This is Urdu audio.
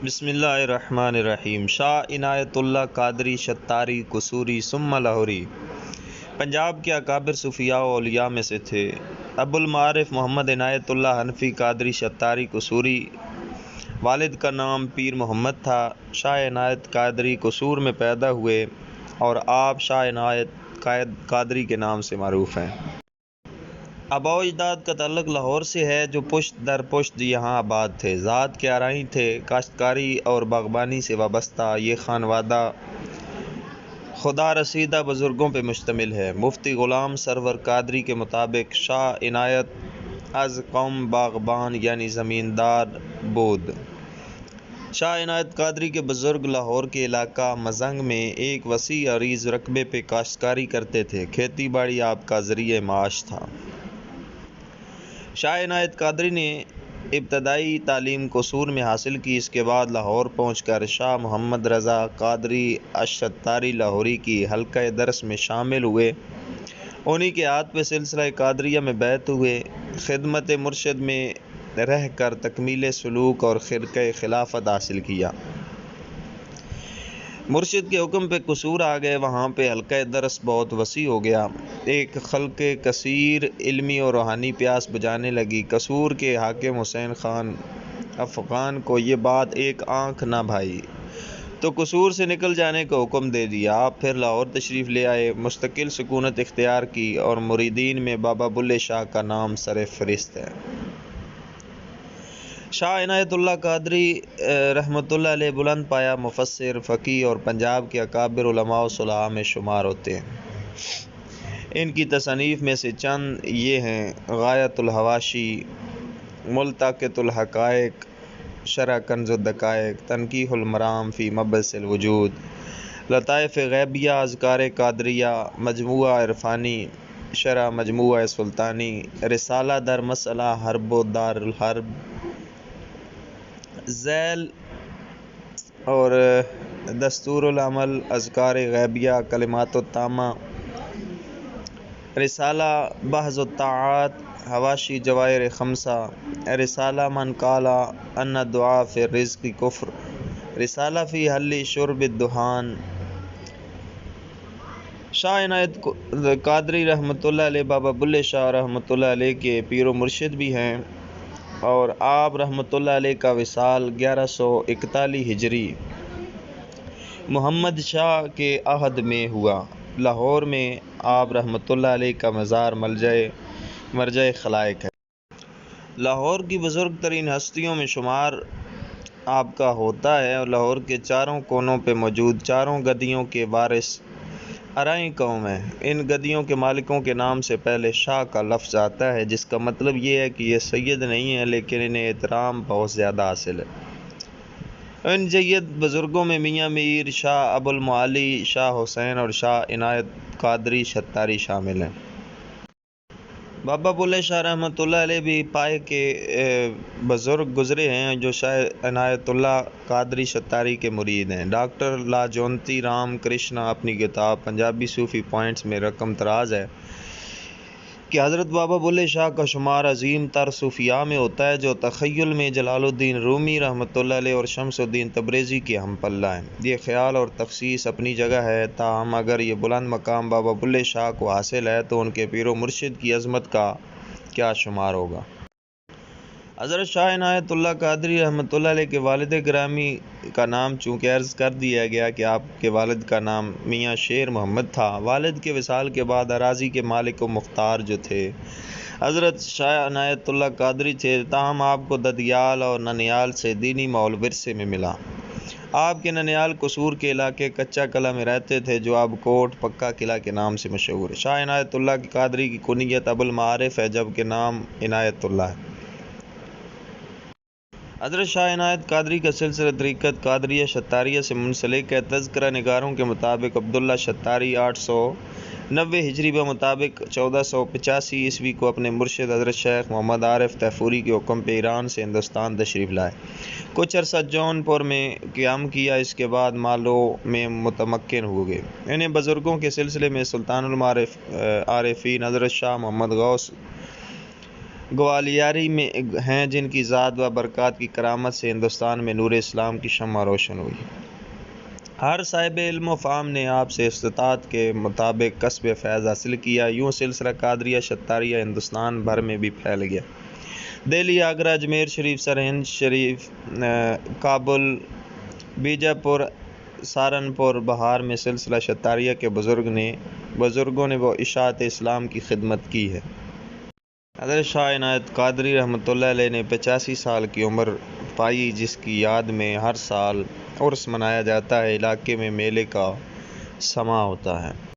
بسم اللہ الرحمن الرحیم۔ شاہ عنایت اللہ قادری شتاری قصوری ثم لاہوری پنجاب کے اکابر صوفیاء و اولیاء میں سے تھے۔ ابو المعارف محمد عنایت اللہ حنفی قادری شتاری قصوری والد کا نام پیر محمد تھا۔ شاہ عنایت قادری قصور میں پیدا ہوئے اور آپ شاہ عنایت قادری کے نام سے معروف ہیں۔ آباء و اجداد کا تعلق لاہور سے ہے، جو پشت در پشت یہاں آباد تھے۔ ذات کے آرائی تھے، کاشتکاری اور باغبانی سے وابستہ یہ خانوادہ خدا رسیدہ بزرگوں پہ مشتمل ہے۔ مفتی غلام سرور قادری کے مطابق شاہ عنایت از قوم باغبان یعنی زمیندار بود۔ شاہ عنایت قادری کے بزرگ لاہور کے علاقہ مزنگ میں ایک وسیع عریض رقبے پہ کاشتکاری کرتے تھے۔ کھیتی باڑی آپ کا ذریعہ معاش تھا۔ شاہ عنایت قادری نے ابتدائی تعلیم قصور میں حاصل کی۔ اس کے بعد لاہور پہنچ کر شاہ محمد رضا قادری الشتاری لاہوری کی حلقہ درس میں شامل ہوئے۔ انہی کے ہاتھ پہ سلسلہ قادریہ میں بیعت ہوئے۔ خدمت مرشد میں رہ کر تکمیل سلوک اور خرقہ خلافت حاصل کیا۔ مرشد کے حکم پہ قصور آ گئے، وہاں پہ حلقہ درس بہت وسیع ہو گیا۔ ایک خلق کثیر علمی اور روحانی پیاس بجانے لگی۔ قصور کے حاکم حسین خان افغان کو یہ بات ایک آنکھ نہ بھائی تو قصور سے نکل جانے کا حکم دے دیا۔ آپ پھر لاہور تشریف لے آئے، مستقل سکونت اختیار کی اور مریدین میں بابا بلے شاہ کا نام سر فہرست ہے۔ شاہ عنایت اللہ قادری رحمۃ اللہ علیہ بلند پایا مفسر، فقیہ اور پنجاب کے اکابر علماء و صلحاء میں شمار ہوتے ہیں۔ ان کی تصانیف میں سے چند یہ ہیں: غایۃ الحواشی، ملتقط الحقائق، شرح کنز الدقائق، تنقیح المرام فی مبحث الوجود، لطائف غیبیہ، اذکار قادریہ، مجموعہ عرفانی، شرح مجموعہ سلطانی، رسالہ در مسئلہ حرب و دار الحرب، ذیل اور دستور العمل، اذکار غیبیہ، کلمات التامہ، رسالہ بحث الطاعات، حواشی جواہر خمسہ، رسالہ من قال ان الدعاء فی الرزق کفر، رسالہ فی حل شرب الدخان۔ شاہ عنایت قادری رحمۃ اللہ علیہ بابا بلے شاہ رحمۃ اللہ علیہ کے پیر و مرشد بھی ہیں، اور آپ رحمۃ اللہ علیہ کا وصال 1141 ہجری محمد شاہ کے عہد میں ہوا۔ لاہور میں آپ رحمۃ اللہ علیہ کا مزار مرجع خلائق ہے۔ لاہور کی بزرگ ترین ہستیوں میں شمار آپ کا ہوتا ہے، اور لاہور کے چاروں کونوں پہ موجود چاروں گدیوں کے وارث آرائی قوم ہیں۔ ان گدیوں کے مالکوں کے نام سے پہلے شاہ کا لفظ آتا ہے، جس کا مطلب یہ ہے کہ یہ سید نہیں ہیں، لیکن انہیں احترام بہت زیادہ حاصل ہے۔ ان جید بزرگوں میں میاں میر، شاہ ابو المعالی، شاہ حسین اور شاہ عنایت قادری شتاری شامل ہیں۔ بابا بلے شاہ رحمۃ اللہ علیہ بھی پائے کے بزرگ گزرے ہیں، جو شاہ عنایت اللہ قادری شتاری کے مرید ہیں۔ ڈاکٹر لاجونتی رام کرشنا اپنی کتاب پنجابی صوفی پوائنٹس میں رقم تراز ہے کہ حضرت بابا بلے شاہ کا شمار عظیم تر صوفیاء میں ہوتا ہے، جو تخیل میں جلال الدین رومی رحمۃ اللہ علیہ اور شمس الدین تبریزی کے ہم پلہ ہیں۔ یہ خیال اور تخصیص اپنی جگہ ہے، تاہم اگر یہ بلند مقام بابا بلے شاہ کو حاصل ہے تو ان کے پیر و مرشد کی عظمت کا کیا شمار ہوگا۔ حضرت شاہ عنایت اللہ قادری رحمۃ اللہ علیہ کے والد گرامی کا نام چونکہ عرض کر دیا گیا کہ آپ کے والد کا نام میاں شیر محمد تھا، والد کے وصال کے بعد اراضی کے مالک و مختار جو تھے حضرت شاہ عنایت اللہ قادری تھے، تاہم آپ کو ددیال اور ننیال سے دینی ماحول ورثے میں ملا۔ آپ کے ننیال قصور کے علاقے کچا قلعہ میں رہتے تھے، جو اب کوٹ پکا قلعہ کے نام سے مشہور ہے۔ شاہ عنایت اللہ قادری کی کنیت ابو المعارف ہے، جبکہ نام عنایت اللہ ہے۔ حضرت شاہ عنایت قادری کا سلسلہ طریقت قادریہ شتاریہ سے منسلک ہے۔ تذکرہ نگاروں کے مطابق عبداللہ شتاری 890 ہجری بمطابق 1485 عیسوی کو اپنے مرشد حضرت شیخ محمد عارف طیفوری کے حکم پہ ایران سے ہندوستان تشریف لائے۔ کچھ عرصہ جون پور میں قیام کیا، اس کے بعد مالو میں متمکن ہو گئے۔ انہیں بزرگوں کے سلسلے میں سلطان المعارف عارفین حضرت شاہ محمد غوث گوالیاری میں ہیں، جن کی ذات و برکات کی کرامت سے ہندوستان میں نور اسلام کی شمع روشن ہوئی۔ ہر صاحب علم و فہم نے آپ سے استطاعت کے مطابق کسب فیض حاصل کیا۔ یوں سلسلہ قادریہ شتاریہ ہندوستان بھر میں بھی پھیل گیا۔ دہلی، آگرہ، اجمیر شریف، سرہند شریف، کابل، بیجاپور، سہارنپور، بہار میں سلسلہ شتاریہ کے بزرگوں نے وہ اشاعت اسلام کی خدمت کی ہے۔ حضرت شاہ عنایت قادری رحمۃ اللہ علیہ نے 85 سال کی عمر پائی، جس کی یاد میں ہر سال عرس منایا جاتا ہے۔ علاقے میں میلے کا سماں ہوتا ہے۔